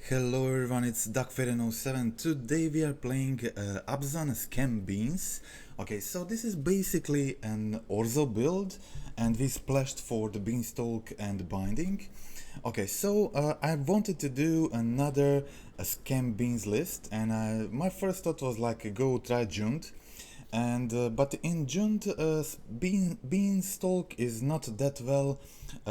Hello everyone, it's DuckFaden07. Today we are playing Abzan Scam Beans. Okay, so this is basically an Orzhov build and we splashed for the Beanstalk and Binding. Okay, so I wanted to do another Scam Beans list, and my first thought was like go try Jund. And but in Jund, Beanstalk is not that well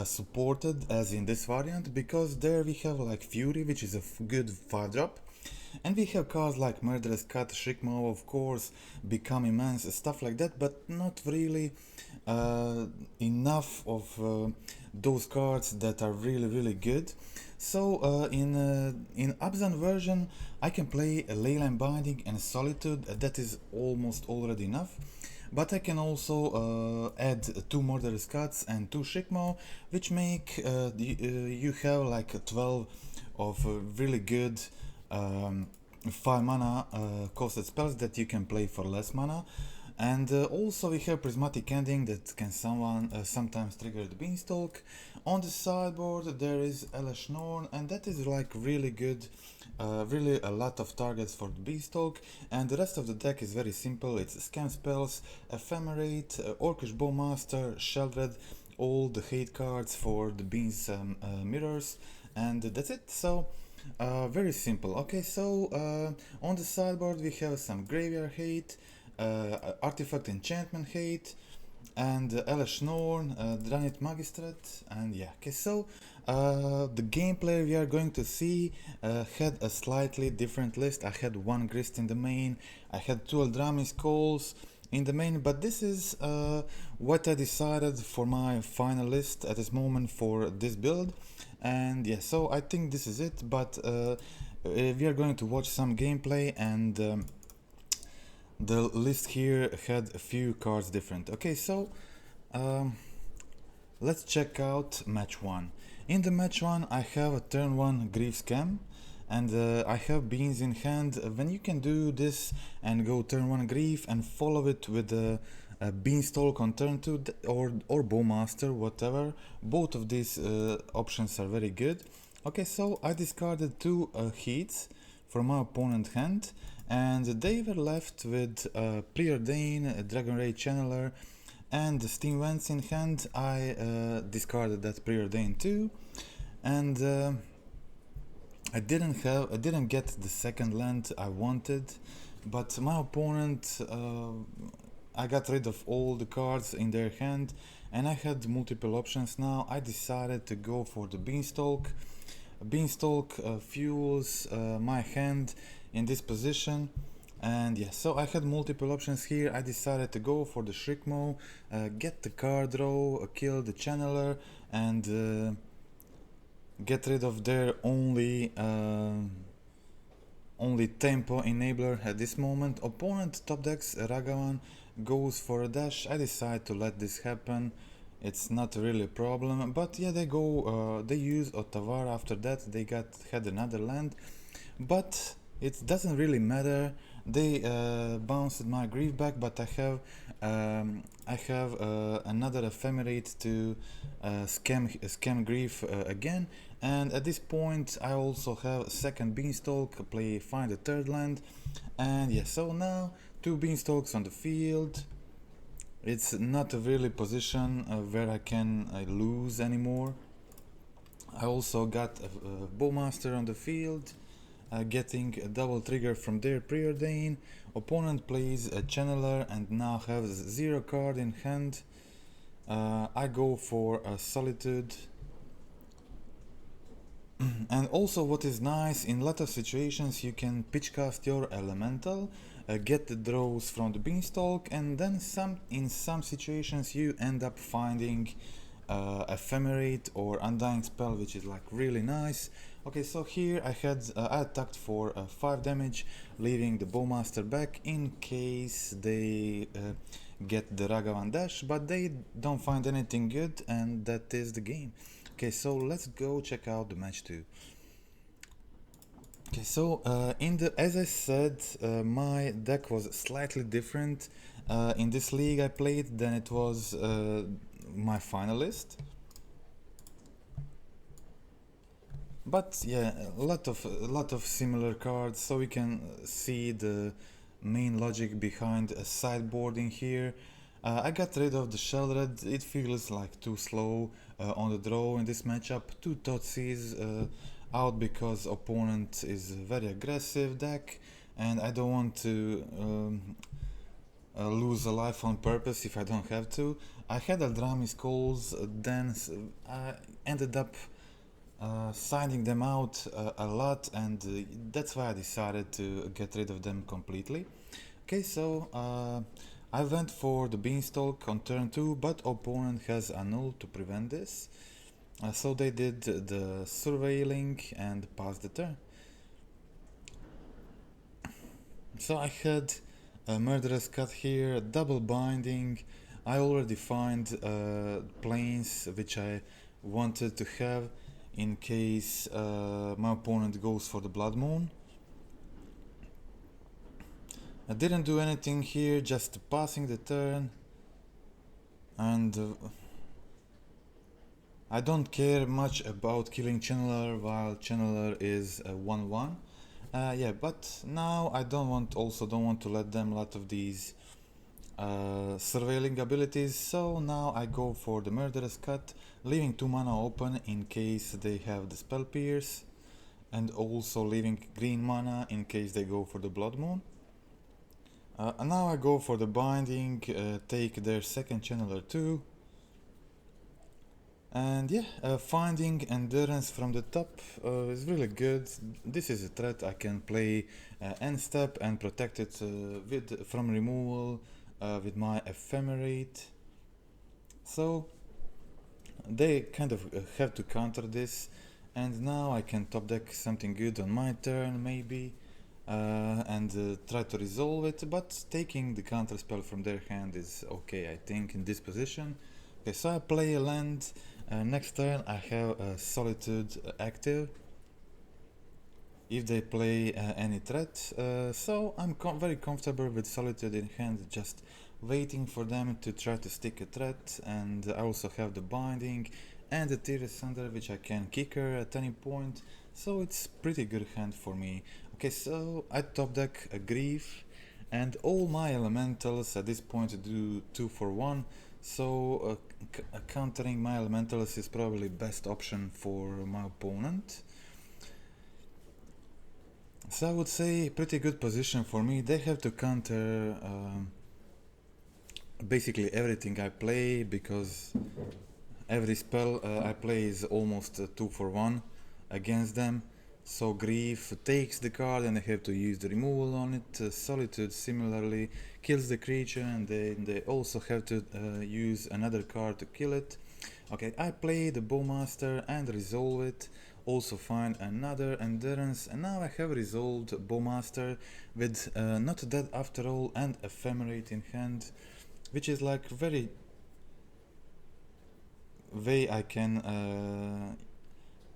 supported as in this variant, because there we have like Fury, which is a good 5-drop, and we have cards like Murderous Cut, Shriekmaw, of course, Become Immense, stuff like that, but not really enough of those cards that are really good. So in Abzan version I can play a Leyline Binding and a Solitude, that is almost already enough. But I can also add 2 Murderous Cuts and 2 Shriekmaw, which make you have like 12 of really good 5 mana costed spells that you can play for less mana. And also we have Prismatic Ending that can sometimes trigger the Beanstalk. On the sideboard there is Elesh Norn, and that is like really good, really a lot of targets for the Beanstalk. And the rest of the deck is very simple. It's Scam Spells, Ephemerate, Orcish Bowmasters, Sheoldred, all the hate cards for the Beans mirrors, and that's it. So very simple. Okay, so on the sideboard we have some Graveyard Hate, Artifact Enchantment Hate, and Elesh Norn, Dranit Magistrate, and yeah. Okay, so the gameplay we are going to see had a slightly different list. I had 1 Grist in the main, I had 2 Eldrazi Skulls in the main, but this is what I decided for my final list at this moment for this build. And yeah, so I think this is it, but we are going to watch some gameplay, and the list here had a few cards different. Okay, so let's check out match 1. In the match 1 I have a turn 1 Grief Scam, and I have Beans in hand. When you can do this and go turn 1 Grief and follow it with a Beanstalk on turn 2 or Bowmaster, whatever, both of these options are very good. Okay, so I discarded 2 Heats from my opponent's hand, and they were left with Preordain, Dragon Ray Channeler, and the Steam Vents in hand. I discarded that Preordain too, and I didn't get the second land I wanted, but my opponent, I got rid of all the cards in their hand, and I had multiple options now. I decided to go for the Beanstalk. Beanstalk fuels my hand in this position, and yeah, so I had multiple options here. I decided to go for the Shriekmaw, get the card draw, kill the Channeler, and get rid of their only tempo enabler at this moment. Opponent top decks Ragavan goes for a dash. I decide to let this happen. It's not really a problem, but yeah, they use Ottawa. After that they had another land, but it doesn't really matter. They bounced my Grief back, but I have another Ephemerate to scam Grief again. And at this point I also have a second Beanstalk, find a third land, and yeah, so now 2 Beanstalks on the field. It's not a really position where I can lose anymore. I also got a Bowmaster on the field, getting a double trigger from their Preordain. Opponent plays a Channeler and now has 0 card in hand. I go for a Solitude. And also, what is nice, in a lot of situations you can pitchcast your Elemental, get the draws from the Beanstalk, and then in some situations you end up finding Ephemerate or Undying Spell, which is like really nice. Okay, so here I attacked for 5 damage, leaving the Bowmaster back in case they get the Ragavan dash, but they don't find anything good, and that is the game. Okay, so let's go check out the match 2. Okay, so as I said, my deck was slightly different in this league I played than it was my finalist. But yeah, a lot of similar cards, so we can see the main logic behind sideboarding here. I got rid of the Sheoldred. It feels like too slow on the draw in this matchup. Two Thoughtseize out because opponent is a very aggressive deck, and I don't want to lose a life on purpose if I don't have to. I had Eldrami's calls, then I ended up signing them out a lot, and that's why I decided to get rid of them completely. Okay, so I went for the Beanstalk on turn 2, but opponent has a null to prevent this. So they did the surveilling and passed the turn. So I had a Murderous Cut here, double binding. I already find planes which I wanted to have in case my opponent goes for the Blood Moon. I didn't do anything here, just passing the turn, and I don't care much about killing Channeler while Channeler is a 1-1. Yeah, but now I don't want to let them a lot of these surveilling abilities, so now I go for the Murderous Cut, leaving 2 mana open in case they have the Spell Pierce, and also leaving green mana in case they go for the Blood Moon. Now I go for the binding, take their second channeler too. And yeah, finding endurance from the top is really good. This is a threat I can play end step and protect it from removal with my ephemerate. So they kind of have to counter this, and now I can top deck something good on my turn maybe. And try to resolve it, but taking the counter spell from their hand is okay, I think, in this position. Okay, so I play a land. Next turn I have a Solitude active if they play any threat, so I'm very comfortable with Solitude in hand, just waiting for them to try to stick a threat. And I also have the binding and the Tear Sunder, which I can kick her at any point, so it's pretty good hand for me. Okay, so I top deck a Grief, and all my elementals at this point do 2 for 1, so countering my elementals is probably best option for my opponent. So I would say pretty good position for me. They have to counter basically everything I play, because every spell I play is almost 2 for 1 against them. So Grief takes the card and they have to use the removal on it. Solitude similarly kills the creature, and they also have to use another card to kill it. Okay, I play the Bowmaster and resolve it. Also find another endurance, and now I have resolved Bowmaster with not dead after all and ephemerate in hand, which is like very way I can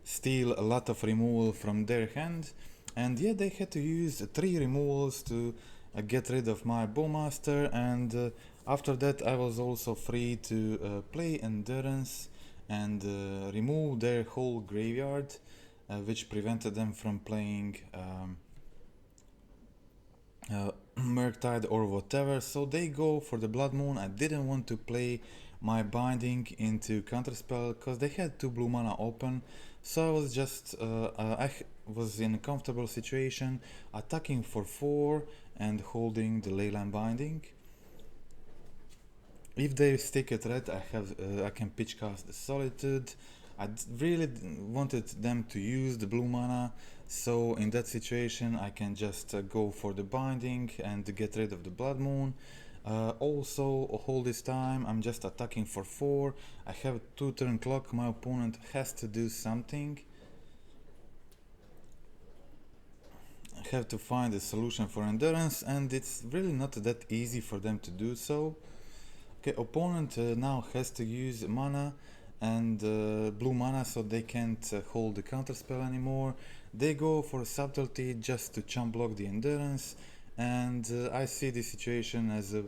steal a lot of removal from their hand. And yeah, they had to use 3 removals to get rid of my Bowmaster, and after that I was also free to play endurance and remove their whole graveyard, which prevented them from playing Murktide or whatever. So they go for the Blood Moon. I didn't want to play my binding into counterspell because they had 2 blue mana open, so I was just I was in a comfortable situation, attacking for 4 and holding the Leyline Binding. If they stick a threat, I can pitch cast the Solitude. I really wanted them to use the blue mana, so in that situation I can just go for the binding and get rid of the Blood Moon. Also, all this time I'm just attacking for 4. I have a 2 turn clock. My opponent has to do something. I have to find a solution for endurance, and it's really not that easy for them to do so. Okay, opponent now has to use mana and blue mana, so they can't hold the counterspell anymore. They go for subtlety just to chump block the endurance, and I see the situation as a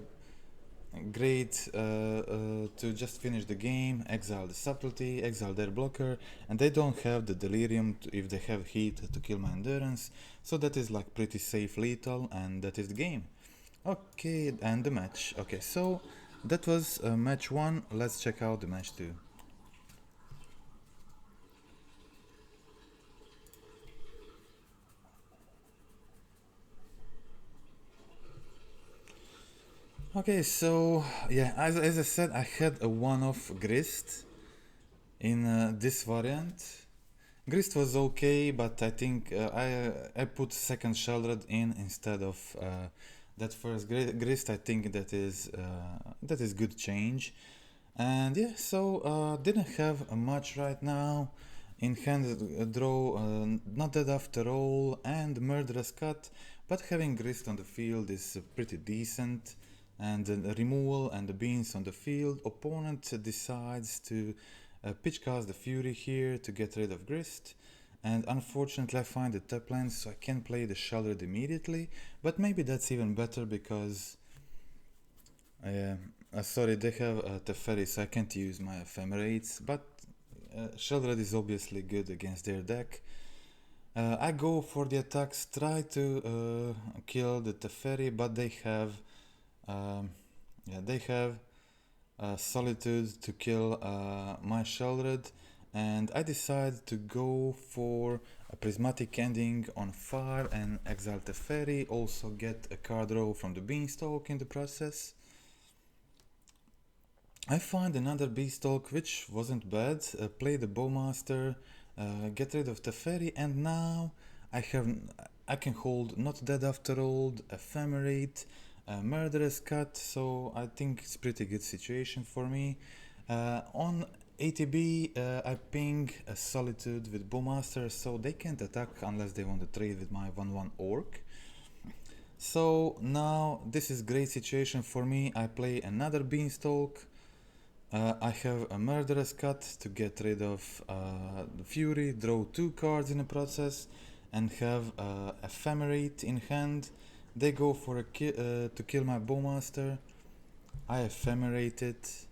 great to just finish the game, exile the subtlety, exile their blocker, and they don't have the delirium if they have heat to kill my endurance, so that is like pretty safe lethal, and that is the game. Okay, and the match. Okay, so that was match 1, let's check out the match 2. Okay, so yeah, as I said, I had a one-off Grist in this variant. Grist was okay, but I think I put second Sheoldred in instead of that first Grist. I think that is good change. And yeah, so didn't have much right now. In hand draw, not dead after all, and Murderous Cut, but having Grist on the field is pretty decent. And the removal and the beans on the field, opponent decides to pitch cast the Fury here to get rid of Grist. And unfortunately I find the tap land, so I can play the Sheoldred immediately, but maybe that's even better because sorry, they have Teferi, so I can't use my Ephemerates, but Sheoldred is obviously good against their deck. I go for the attacks, try to kill the Teferi, but they have Solitude to kill my Sheoldred, and I decide to go for a Prismatic Ending on 5 and exile Teferi, also get a card draw from the Beanstalk in the process. I find another Beanstalk which wasn't bad, play the Bowmaster, get rid of Teferi, and now I can hold Not Dead After All, Ephemerate, Murderous Cut, so I think it's pretty good situation for me. On ATB I ping a Solitude with Bowmaster, so they can't attack unless they want to trade with my 1/1 Orc. So now this is great situation for me. I play another Beanstalk. I have a Murderous Cut to get rid of the Fury, draw 2 cards in the process, and have Ephemerate in hand. They go for a to kill my Bowmaster. I Ephemerate it,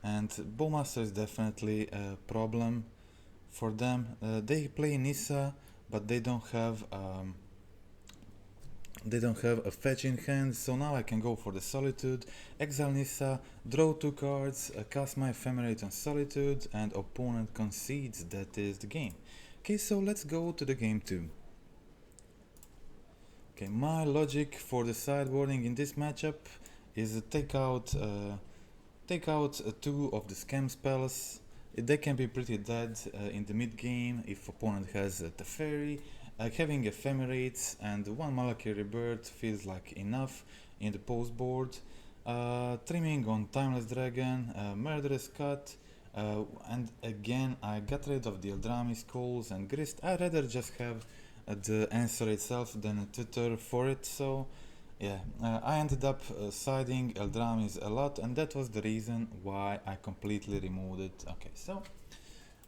and Bowmaster is definitely a problem for them. They play Nissa, but they don't have a fetch in hand, so now I can go for the Solitude, exile Nissa, draw 2 cards, cast my Ephemerate on Solitude, and opponent concedes. That is the game. Okay, so let's go to the game 2. Okay, my logic for the sideboarding in this matchup is take out 2 of the scam spells. They can be pretty dead in the mid game if opponent has Teferi. Having Ephemerates and 1 Malakir Rebirth feels like enough in the post board. Trimming on Timeless Dragon, Murderous Cut, and again I got rid of the Eldrami Skulls and Grist. I'd rather just have the answer itself than a tutor for it, so yeah, I ended up siding Eldramis a lot, and that was the reason why I completely removed it. Okay, so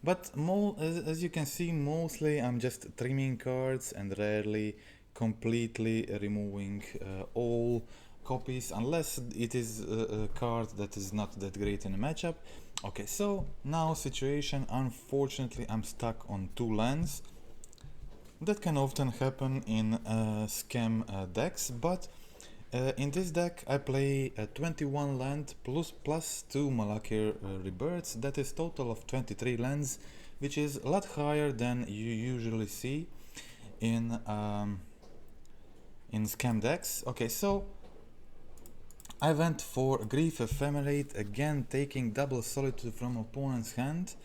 but as you can see, mostly I'm just trimming cards and rarely completely removing all copies, unless it is a card that is not that great in a matchup. Okay, so now situation, unfortunately I'm stuck on 2 lands. That can often happen in scam decks, but in this deck I play 21 land plus 2 Malakir Rebirths. That is total of 23 lands, which is a lot higher than you usually see in scam decks. Okay, so I went for Grief Ephemerate, again taking double Solitude from opponent's hand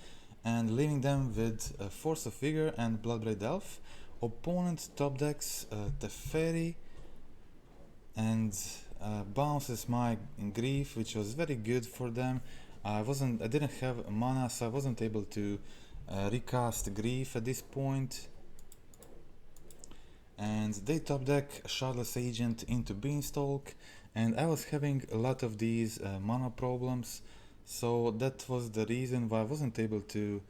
and leaving them with Force of Vigor and Bloodbraid Elf. Opponent top decks Teferi and bounces my Grief, which was very good for them. I didn't have mana, so I wasn't able to recast Grief at this point. And they top deck Shardless Agent into Beanstalk, and I was having a lot of these mana problems, so that was the reason why I wasn't able to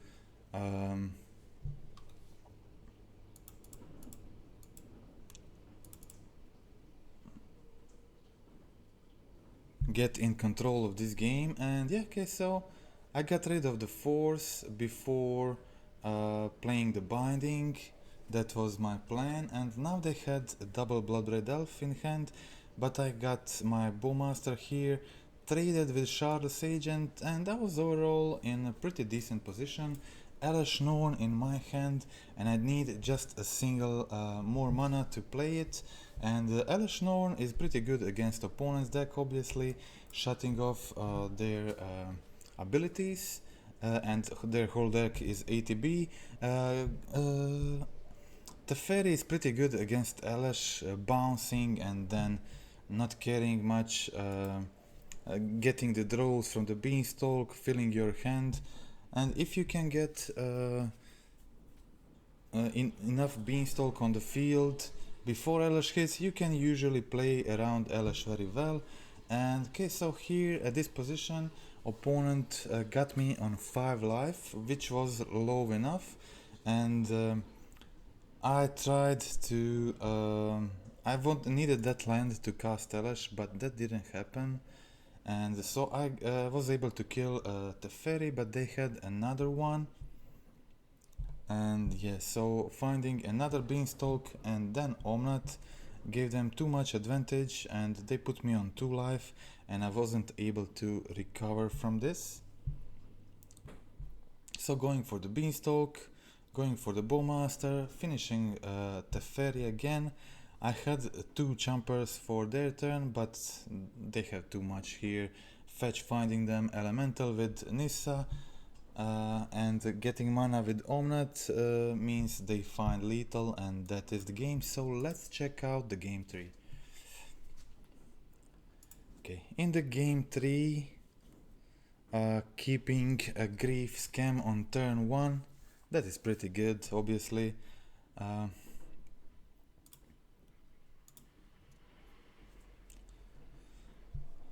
get in control of this game. And yeah, okay, so I got rid of the force before playing the binding. That was my plan, and now they had a double Blood Red Elf in hand, but I got my Bowmaster here, traded with Shardless Agent, and I was overall in a pretty decent position. Elesh Norn in my hand, and I need just a single more mana to play it. And Elesh Norn is pretty good against opponent's deck, obviously, shutting off their abilities, and their whole deck is ATB. Teferi is pretty good against Elesh, bouncing and then not caring much, getting the draws from the Beanstalk, filling your hand. And if you can get enough Beanstalk on the field before Elesh hits, you can usually play around Elesh very well. And okay, so here at this position, opponent got me on 5 life, which was low enough, and I tried to I needed that land to cast Elesh, but that didn't happen, and so I was able to kill Teferi, but they had another one. And yeah, so finding another Beanstalk and then Omnat gave them too much advantage, and they put me on 2 life, and I wasn't able to recover from this. So going for the Beanstalk, going for the Bowmaster, finishing Teferi again. I had 2 Chompers for their turn, but they have too much here. Fetch finding them, Elemental with Nissa, and getting mana with Omnat means they find lethal, and that is the game. So let's check out the game 3. Okay, in the game 3, keeping a Grief Scam on turn 1. That is pretty good, obviously.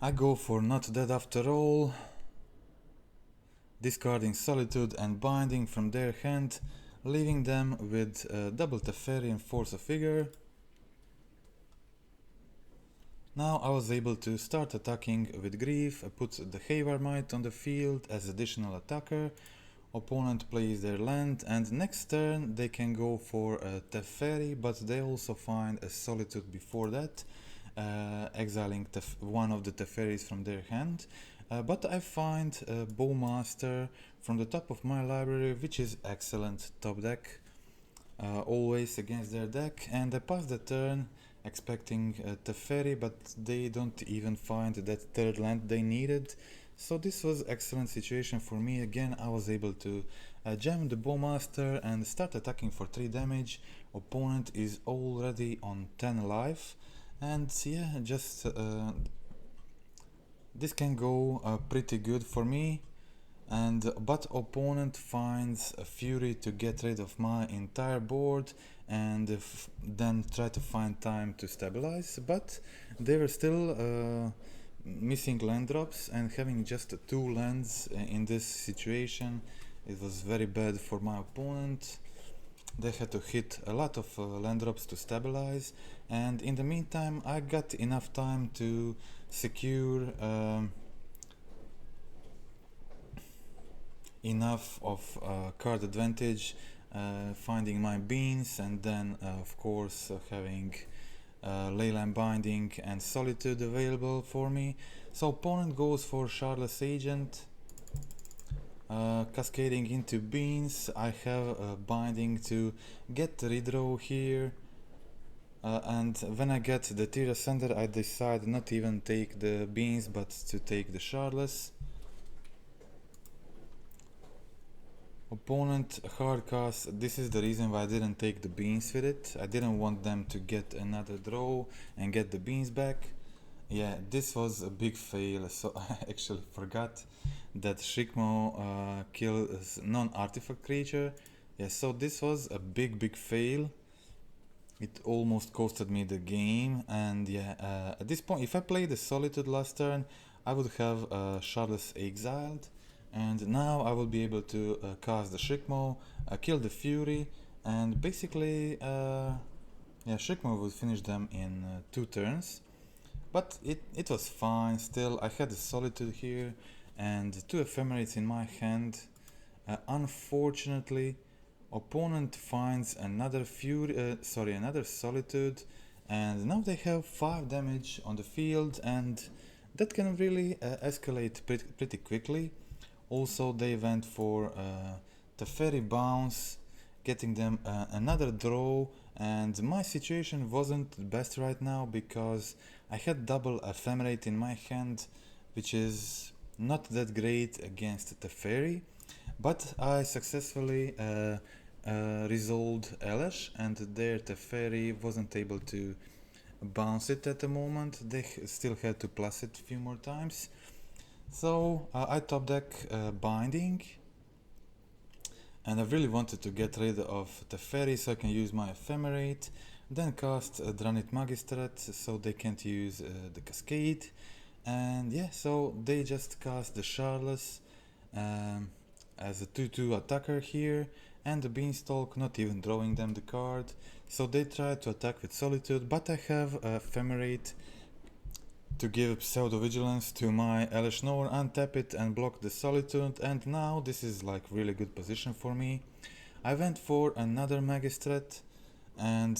I go for Not Dead After All, discarding Solitude and Binding from their hand, leaving them with double Teferi and Force of Figure. Now I was able to start attacking with Grief. I put the Havarmite on the field as additional attacker. Opponent plays their land, and next turn they can go for a Teferi, but they also find a Solitude before that, exiling one of the Teferis from their hand. But I find a Bowmaster from the top of my library, which is excellent top deck, always against their deck, and I pass the turn expecting a Teferi, but they don't even find that third land they needed. So this was excellent situation for me. Again, I was able to jam the Bowmaster and start attacking for 3 damage. Opponent is already on 10 life, and yeah, just this can go pretty good for me. But opponent finds a Fury to get rid of my entire board, and then try to find time to stabilize. But they were still missing land drops, and having just 2 lands in this situation, it was very bad for my opponent. They had to hit a lot of land drops to stabilize, and in the meantime I got enough time to secure enough of card advantage, finding my beans, and then of course having Leyline Binding and Solitude available for me. So opponent goes for Shardless Agent, cascading into beans. I have a Binding to get the redraw here, and when I get the Tier Ascender, I decide not even take the beans but to take the Shardless. Opponent hardcast. This is the reason why I didn't take the beans with it. I didn't want them to get another draw and get the beans back. Yeah, this was a big fail, so I actually forgot that Shriekmaw kills non-artifact creature. Yeah, so this was a big fail. It almost costed me the game, and yeah, at this point, if I played the Solitude last turn, I would have Shardless exiled. And now I will be able to cast the Shriekmaw, kill the Fury, and basically, yeah, Shriekmaw will finish them in 2 turns. but it was fine. Still, I had the Solitude here and 2 Ephemerates in my hand. Unfortunately, opponent finds another another Solitude, and now they have 5 damage on the field, and that can really escalate pretty quickly. Also, they went for the Fairy Bounce, getting them another draw, and my situation wasn't the best right now because I had double Ephemerate in my hand, which is not that great against the Fairy, but I successfully resolved Elish, and there the Fairy wasn't able to bounce it at the moment. They still had to plus it a few more times. So I top deck Binding, and I really wanted to get rid of the Fairy so I can use my Ephemerate, then cast Dranit Magistrat so they can't use the Cascade, and yeah, so they just cast the Charles as a 2-2 attacker here, and the Beanstalk, not even drawing them the card. So they try to attack with Solitude, but I have Ephemerate to give Pseudo Vigilance to my Elish Nor, untap it and block the Solitude, and now this is like really good position for me. I went for another Magistrat and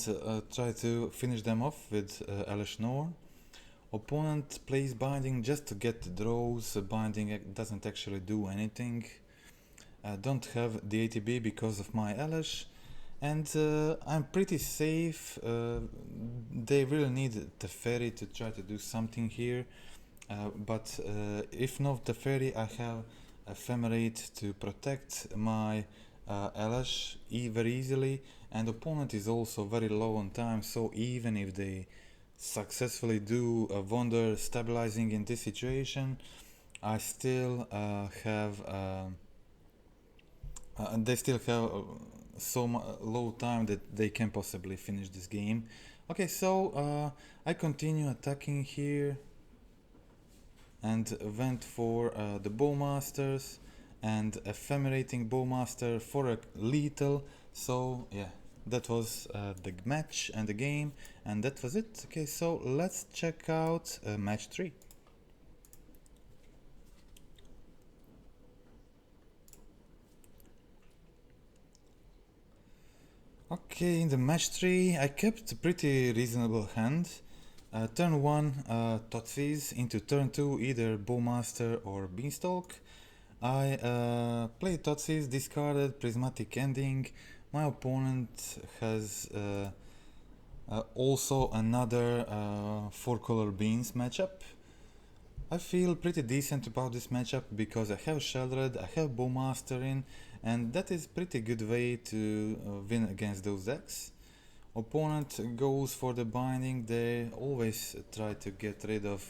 try to finish them off with Elish Nor. Opponent plays Binding just to get the draws. Binding doesn't actually do anything. I don't have the ATB because of my Elish, and I'm pretty safe. They really need the Fairy to try to do something here, but if not the Fairy, I have Ephemerate to protect my Elish very easily, and opponent is also very low on time, so even if they successfully do a wonder stabilizing in this situation, I still they still have so low time that they can possibly finish this game. Okay, so I continue attacking here and went for the Bowmasters and Ephemerating Bowmaster for a lethal. So yeah, that was the match and the game, and that was it. Okay, so let's check out match 3. Okay, in the match 3 I kept a pretty reasonable hand. Turn 1 Thoughtseize, into turn 2 either Bowmaster or Beanstalk. I played Thoughtseize, discarded Prismatic Ending. My opponent has also another 4-color beans matchup. I feel pretty decent about this matchup because I have Sheoldred, I have Bowmaster in, and that is pretty good way to win against those decks. Opponent goes for the Binding. They always try to get rid of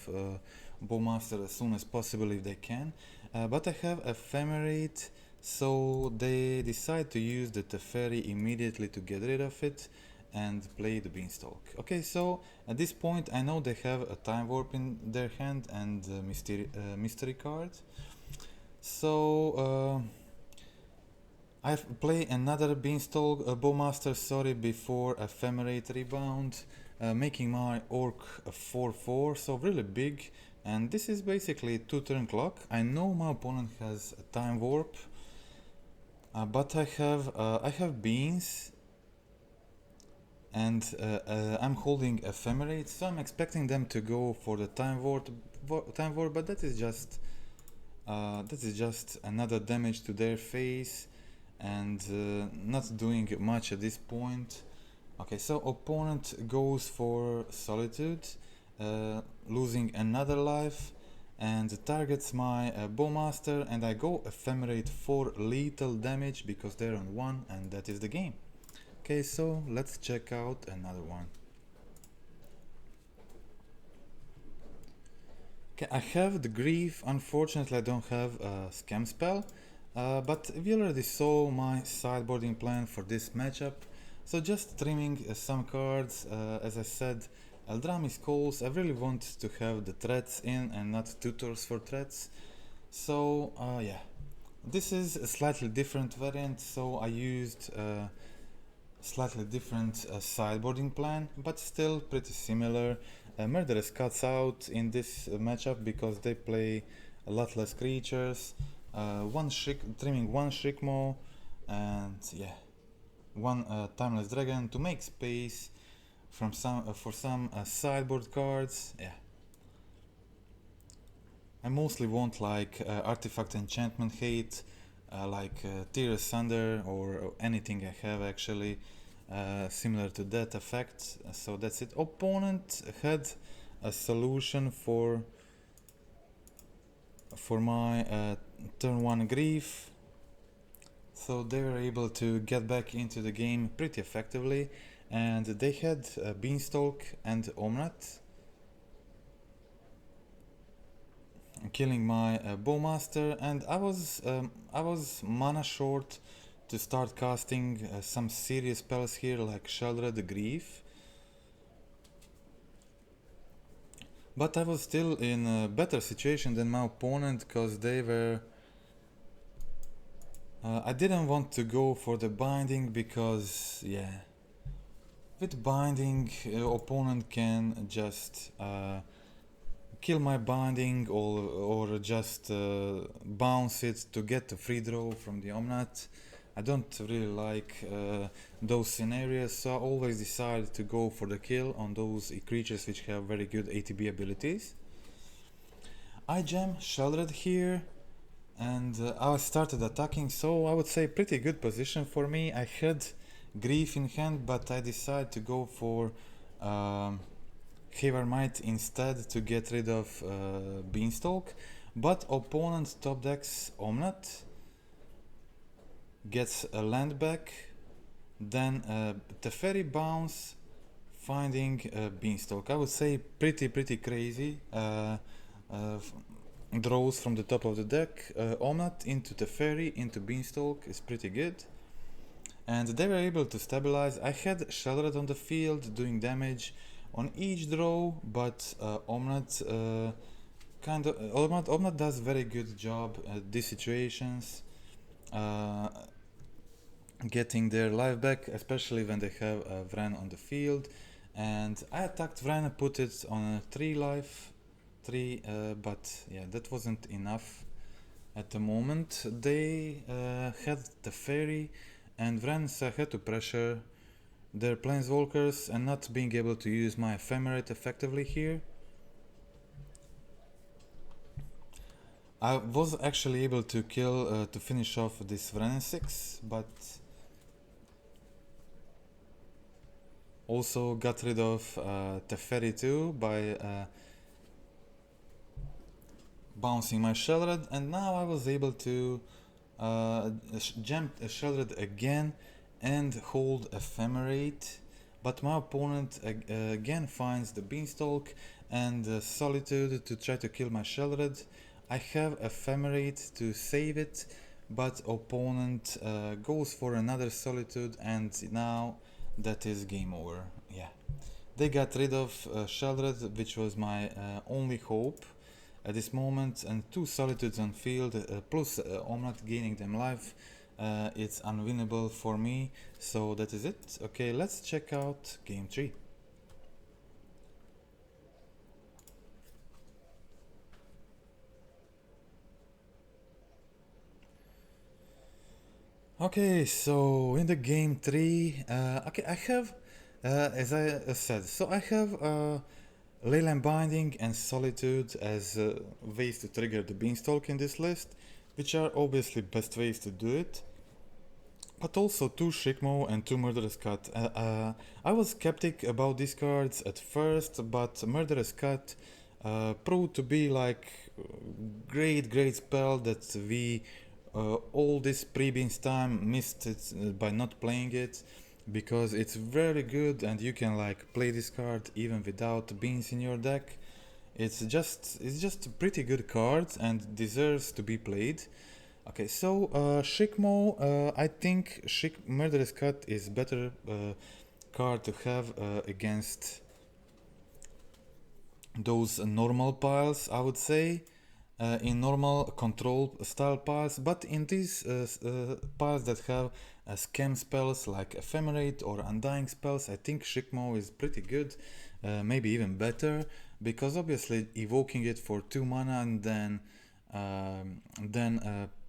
Bowmaster as soon as possible if they can, but I have Ephemerate, so they decide to use the Teferi immediately to get rid of it and play the Beanstalk. Okay, so at this point I know they have a Time Warp in their hand and a mystery card. So I play another Beanstalk, Bowmaster, sorry, before Ephemerate Rebound, making my Orc a 4-4, so really big. And this is basically 2-turn clock. I know my opponent has a Time Warp, but I have Beans, and I'm holding Ephemerate, so I'm expecting them to go for the Time Warp, but that is just another damage to their face, and not doing much at this point. Okay, so opponent goes for Solitude, losing another life, and targets my Bowmaster, and I go Ephemerate for lethal damage because they're on 1, and that is the game. Okay, so let's check out another one. Okay, I have the Grief. Unfortunately, I don't have a Scam spell, but we already saw my sideboarding plan for this matchup. So just trimming some cards, as I said, Eldrami's Calls. I really want to have the threats in and not tutors for threats. So yeah, this is a slightly different variant, so I used slightly different sideboarding plan, but still pretty similar. Murderous Cut's out in this matchup because they play a lot less creatures. Trimming one Shriekmaw, and yeah, one Timeless Dragon to make space from for some sideboard cards. Yeah, I mostly want like artifact enchantment hate, like Tear Thunder or anything I have actually similar to that effect. So that's it. Opponent had a solution for my turn 1 grief, so they were able to get back into the game pretty effectively, and they had Beanstalk and Omnat, killing my Bowmaster, and I was mana short to start casting some serious spells here like Sheoldred Grief. But I was still in a better situation than my opponent because they were... I didn't want to go for the binding because, yeah, with binding, opponent can just kill my binding or just bounce it to get a free draw from the Omnat. I don't really like those scenarios, so I always decide to go for the kill on those creatures which have very good ATB abilities. I jam Sheoldred here, and I started attacking, so I would say pretty good position for me. I had Grief in hand, but I decided to go for Havermite instead to get rid of Beanstalk, but opponent top decks Omnat, gets a land back, then Teferi bounce, finding Beanstalk. I would say pretty crazy draws from the top of the deck. Omnat into Teferi into Beanstalk is pretty good, and they were able to stabilize. I had Sheoldred on the field doing damage on each draw, but Omnat Omnat does very good job at these situations, getting their life back, especially when they have Vran on the field. And I attacked Vran, put it on a 3 life, but yeah, that wasn't enough at the moment. They had the fairy, and Vran had to pressure their planeswalkers and not being able to use my ephemerate effectively here. I was actually able to kill to finish off this Vran 6, but also got rid of Teferi too by bouncing my Sheoldred, and now I was able to jump a Sheoldred again and hold Ephemerate, but my opponent again finds the Beanstalk and Solitude to try to kill my Sheoldred. I have Ephemerate to save it, but opponent goes for another Solitude, and now that is game over. Yeah, they got rid of Sheoldred, which was my only hope at this moment, and 2 Solitudes on field plus Omnat gaining them life. It's unwinnable for me, so that is it. Okay, let's check out game 3. Okay, so in the game 3, okay, I have, as I said, so I have Leyline Binding and Solitude as ways to trigger the Beanstalk in this list, which are obviously best ways to do it. But also 2 Shriekmaw and 2 Murderous Cut. I was skeptic about these cards at first, but Murderous Cut proved to be like great spell that we all this pre-beans time missed it by not playing it, because it's very good and you can like play this card even without beans in your deck. It's just a pretty good card and deserves to be played. Okay, so Sheikmaw, I think Murderous Cut is better card to have against those normal piles, I would say, in normal control style piles, but in these piles that have scam spells like Ephemerate or Undying spells, I think Shriekmaw is pretty good, maybe even better, because obviously evoking it for 2 mana and then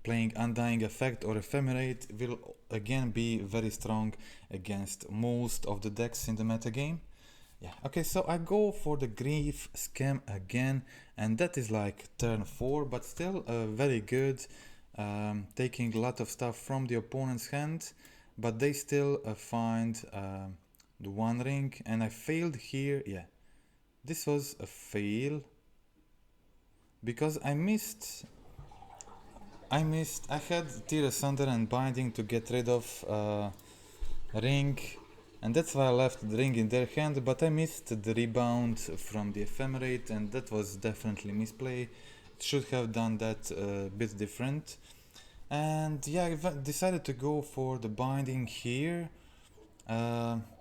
playing Undying Effect or Ephemerate will again be very strong against most of the decks in the metagame. Yeah, okay, so I go for the Grief Scam again, and that is like turn 4, but still very good, taking a lot of stuff from the opponent's hand, but they still find the One Ring, and I failed here. Yeah, this was a fail, because I had Tear Asunder and Binding to get rid of Ring, and that's why I left the ring in their hand, but I missed the rebound from the Ephemerate, and that was definitely misplay. Should have done that a bit different. And yeah, I decided to go for the Binding here,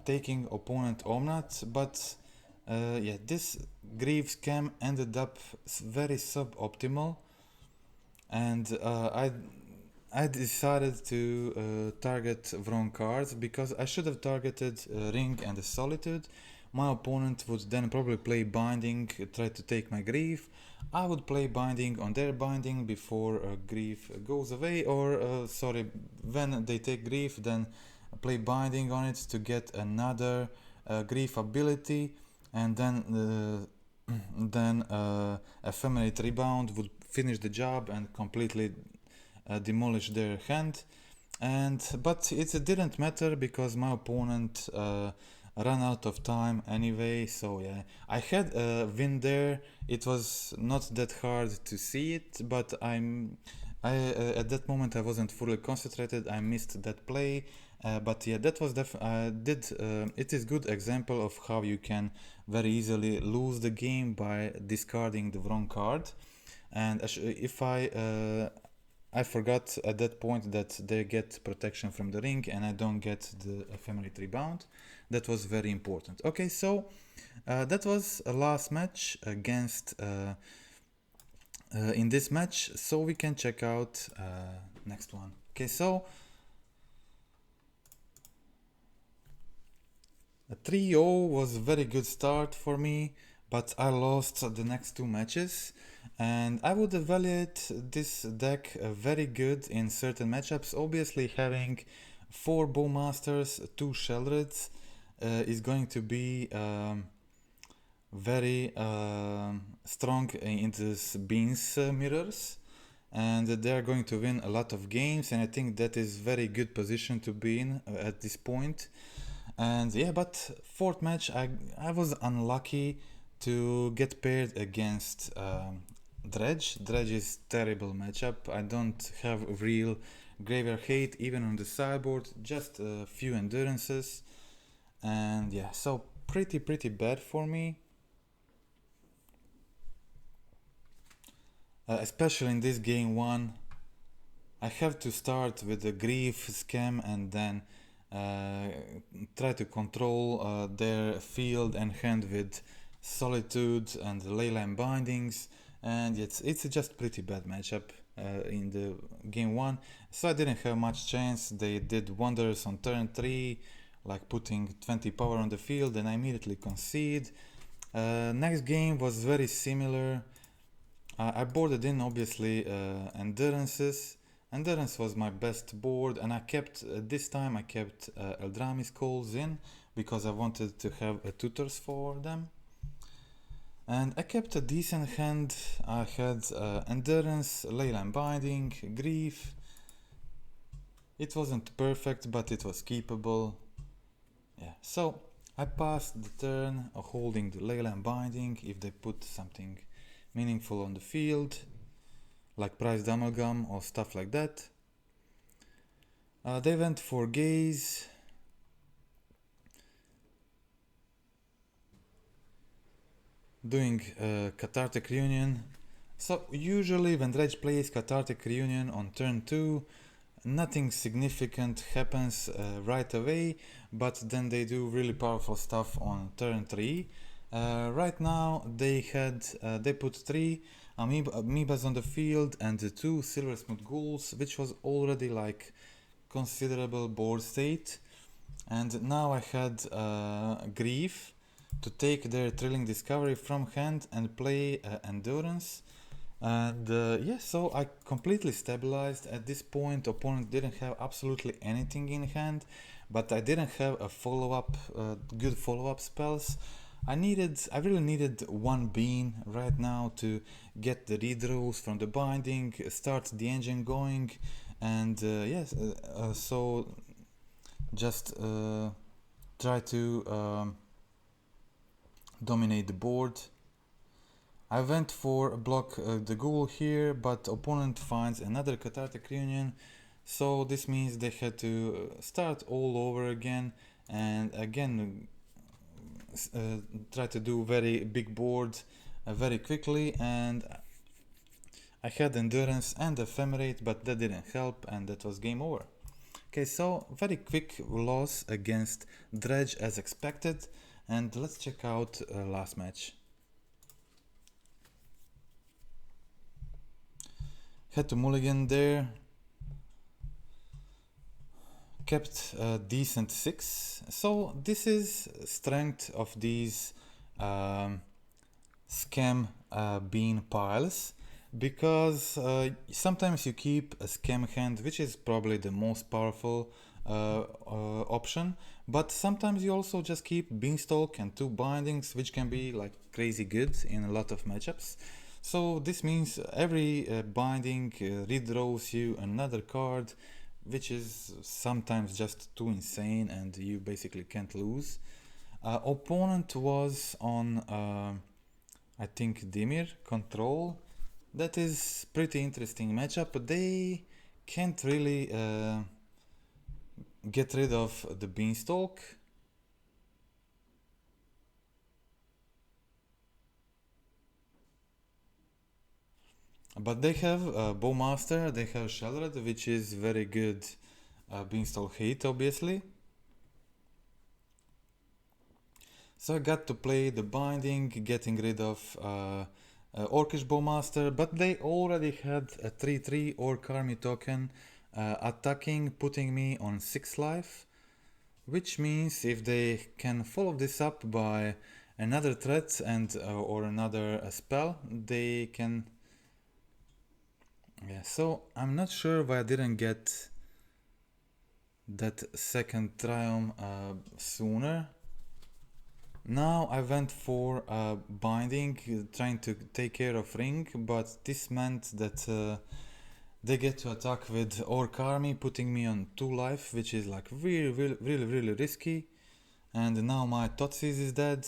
taking opponent Omnat, but yeah, this Grief Scam ended up very suboptimal, and I decided to target wrong cards, because I should have targeted Ring and the Solitude. My opponent would then probably play Binding, try to take my Grief. I would play Binding on their Binding before Grief goes away, or sorry, when they take Grief, then play Binding on it to get another Grief ability, and then Ephemerate Rebound would finish the job and completely demolish their hand. But it didn't matter, because my opponent ran out of time anyway, so yeah, I had a win there. It was not that hard to see it, but at that moment I wasn't fully concentrated. I missed that play, but yeah, that was it is good example of how you can very easily lose the game by discarding the wrong card. And if I forgot at that point that they get protection from the ring and I don't get the Ephemerate Rebound. That was very important. Okay, so that was a last match against in this match, so we can check out next one. Okay, so a 3-0 was a very good start for me, but I lost the next 2 matches, and I would evaluate this deck very good in certain matchups. Obviously having 4 Bowmasters, 2 Sheoldreds is going to be very strong in this Beans mirrors, and they are going to win a lot of games, and I think that is very good position to be in at this point. And yeah, but 4th match I was unlucky to get paired against Dredge. Dredge is terrible matchup. I don't have real graveyard hate even on the sideboard, just a few endurances, and yeah, so pretty bad for me, especially in this game 1. I have to start with the Grief Scam and then try to control their field and hand with Solitude and Leyline Bindings, and it's just pretty bad matchup in the game 1, so I didn't have much chance. They did wonders on turn 3, like putting 20 power on the field, and I immediately concede. Next game was very similar. I boarded in obviously endurances. Endurance was my best board, and I kept this time I kept Eldrami's Calls in because I wanted to have tutors for them. And I kept a decent hand. I had Endurance, Leyline Binding, Grief. It wasn't perfect, but it was keepable. Yeah, so I passed the turn holding the Leyline Binding if they put something meaningful on the field, like Prized Amalgam or stuff like that. They went for Gaze. Doing Cathartic Reunion. So usually when Dredge plays Cathartic Reunion on turn 2, nothing significant happens right away, but then they do really powerful stuff on turn 3. Right now they put 3 amoebas on the field and 2 Silver Smooth Ghouls, which was already like considerable board state, and now I had Grief to take their Thrilling Discovery from hand and play Endurance. And yeah, so I completely stabilized. At this point, opponent didn't have absolutely anything in hand, but I didn't have a follow-up, good follow-up spells. I really needed one bean right now to get the redraws from the binding, start the engine going, and yes, so just try to dominate the board. I went for block the ghoul here, but opponent finds another Cathartic Reunion, so this means they had to start all over again, and again try to do very big board very quickly, and I had Endurance and Ephemerate, but that didn't help, and that was game over. Okay, so very quick loss against Dredge as expected, and let's check out last match. Had to mulligan there, kept a decent 6. So this is strength of these scam bean piles, because sometimes you keep a scam hand, which is probably the most powerful option, but sometimes you also just keep beanstalk and 2 bindings, which can be like crazy good in a lot of matchups. So this means every binding redraws you another card, which is sometimes just too insane and you basically can't lose. Opponent was on I think Dimir control. That is pretty interesting matchup, but they can't really get rid of the beanstalk. But they have Bowmaster, they have Sheoldred, which is very good beanstalk hate, obviously. So I got to play the binding, getting rid of Orcish Bowmaster, but they already had a 3/3 Orc Army token attacking, putting me on 6 life, which means if they can follow this up by another threat and or another spell, they can. Yeah, so I'm not sure why I didn't get that second Triome sooner. Now I went for binding, trying to take care of Ring, but this meant that they get to attack with Orc Army, putting me on 2 life, which is like really risky. And now my Thoughtseize is dead.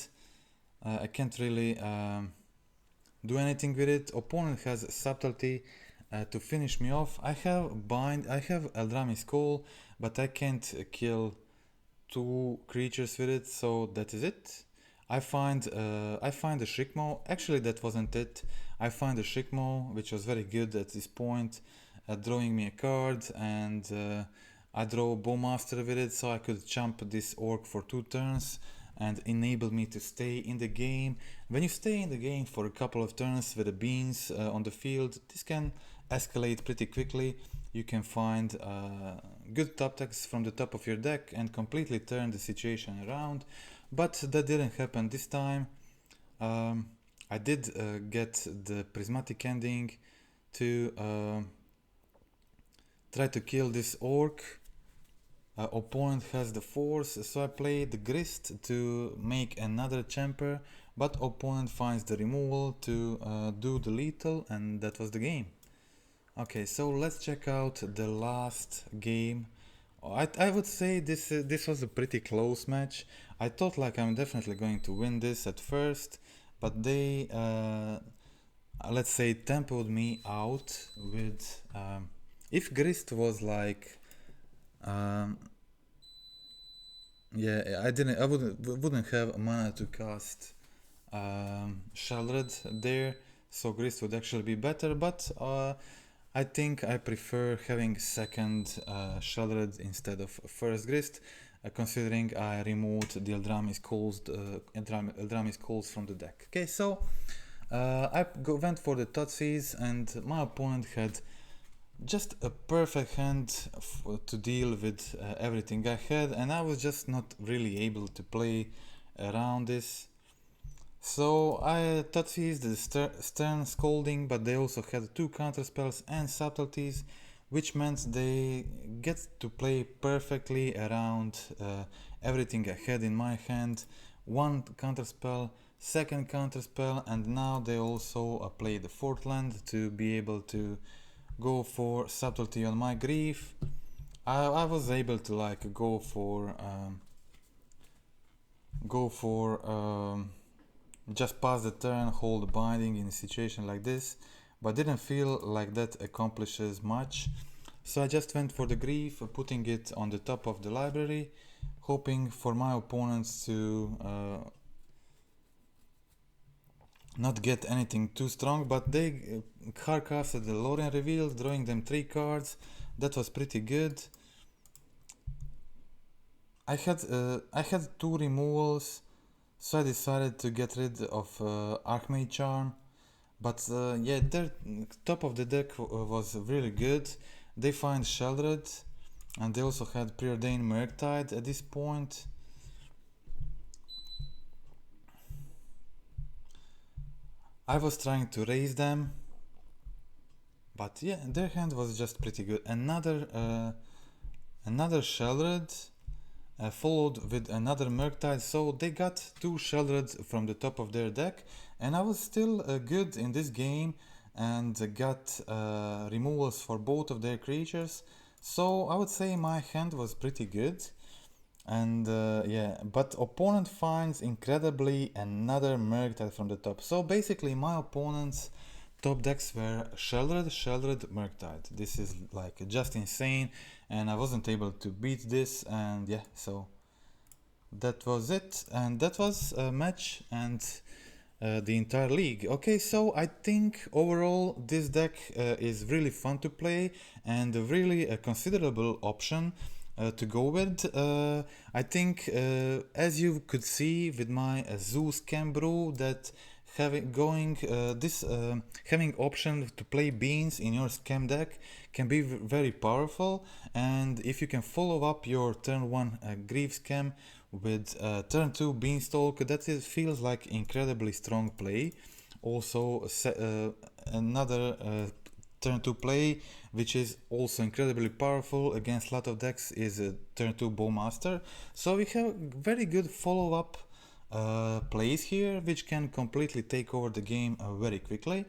I can't really do anything with it. Opponent has Subtlety to finish me off. I have Eldrami's Call, but I can't kill 2 creatures with it, so that is it. I find a Shriekmaw. Actually, that wasn't it. I find a Shriekmaw, which was very good at this point, drawing me a card, and I draw Bowmaster with it, so I could jump this Orc for 2 turns and enable me to stay in the game. When you stay in the game for a couple of turns with the beans on the field, this can escalate pretty quickly. You can find good top decks from the top of your deck and completely turn the situation around, but that didn't happen this time. I did get the Prismatic Ending to try to kill this Orc. Opponent has the Force, so I play the Grist to make another Champer, but opponent finds the removal to do the lethal, and that was the game. Okay, so let's check out the last game. I would say this was a pretty close match. I thought like I'm definitely going to win this at first, but they let's say tempoed me out with if Grist was like yeah, I wouldn't have mana to cast Sheoldred there, so Grist would actually be better, but I think I prefer having second Sheoldred instead of first Grist, considering I removed the Eldrami's Calls from the deck. Okay, so I went for the Thoughtseize, and my opponent had just a perfect hand to deal with everything I had, and I was just not really able to play around this. So I Thoughtseized the Stern Scolding, but they also had 2 counterspells and subtleties, which meant they get to play perfectly around everything I had in my hand. 1 counterspell, 2nd counterspell, and now they also play the 4th land to be able to go for subtlety on my grief. I was able to like go for just pass the turn, hold the binding in a situation like this, but didn't feel like that accomplishes much. So I just went for the grief, putting it on the top of the library, hoping for my opponents to not get anything too strong, but they hard casted the Lorien Reveal, drawing them 3 cards. That was pretty good. I had 2 removals, so I decided to get rid of Archmage Charm. But yeah, their top of the deck was really good. They find Sheoldred, and they also had Preordained Murktide at this point. I was trying to raise them, but yeah, their hand was just pretty good. Another Sheoldred, followed with another Murktide, so they got 2 Sheoldreds from the top of their deck, and I was still good in this game and got removals for both of their creatures, so I would say my hand was pretty good. And yeah, but opponent finds incredibly another Murktide from the top, so basically my opponent's top decks were Sheoldred, Murktide. This is like just insane, and I wasn't able to beat this, and yeah, so that was it, and that was a match and the entire league. Okay, so I think overall this deck is really fun to play and really a considerable option to go with. I think as you could see with my Zeus Scam Brew, that having option to play beans in your scam deck can be very powerful, and if you can follow up your turn 1 grief scam with turn 2 beanstalk, that feels like incredibly strong play. Also another turn 2 play which is also incredibly powerful against a lot of decks is a turn 2 Bowmaster. So we have very good follow up plays here which can completely take over the game very quickly,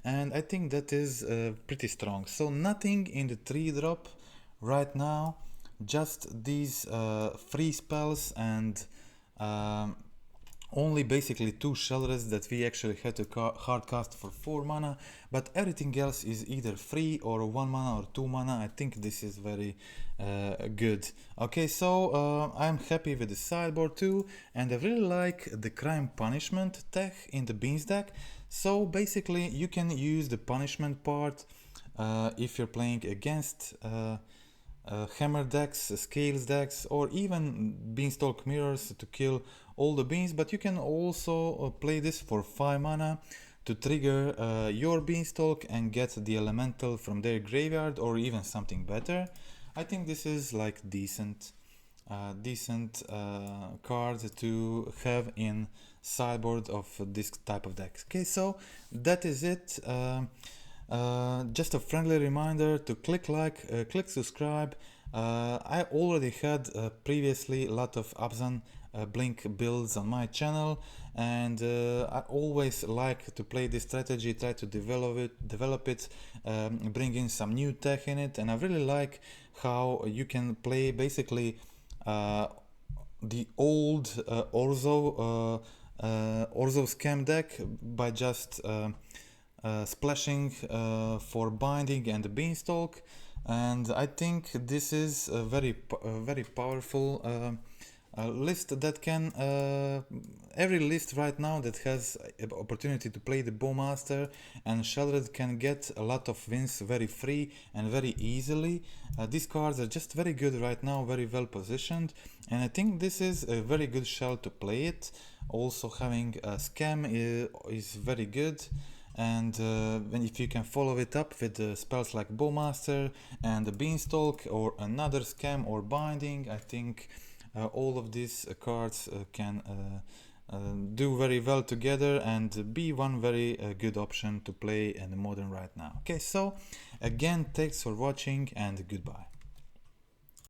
and I think that is pretty strong. So nothing in the 3 drop right now, just these free spells and only basically 2 Sheoldreds that we actually had to hard cast for 4 mana, but everything else is either free or 1 mana or 2 mana. I think this is very good. Okay, so I'm happy with the sideboard too, and I really like the Crime Punishment tech in the Beans deck. So basically you can use the punishment part if you're playing against hammer decks, scales decks, or even beanstalk mirrors to kill all the beans, but you can also play this for 5 mana to trigger your beanstalk and get the elemental from their graveyard or even something better. I think this is like decent card to have in sideboard of this type of decks. Okay, so that is it. Just a friendly reminder to click like, click subscribe. I already had previously a lot of Abzan Blink builds on my channel, and I always like to play this strategy, try to develop it, bring in some new tech in it, and I really like how you can play basically the old Orzhov scam deck by just splashing for binding and the beanstalk, and I think this is a very powerful list that can every list right now that has opportunity to play the Bowmaster and Sheoldred can get a lot of wins very free and very easily. These cards are just very good right now, very well positioned, and I think this is a very good shell to play it. Also having a scam is very good, and if you can follow it up with spells like Bowmaster and the Beanstalk or another scam or binding, I think all of these cards can do very well together and be one very good option to play in the modern right now. Okay, so again, thanks for watching and goodbye.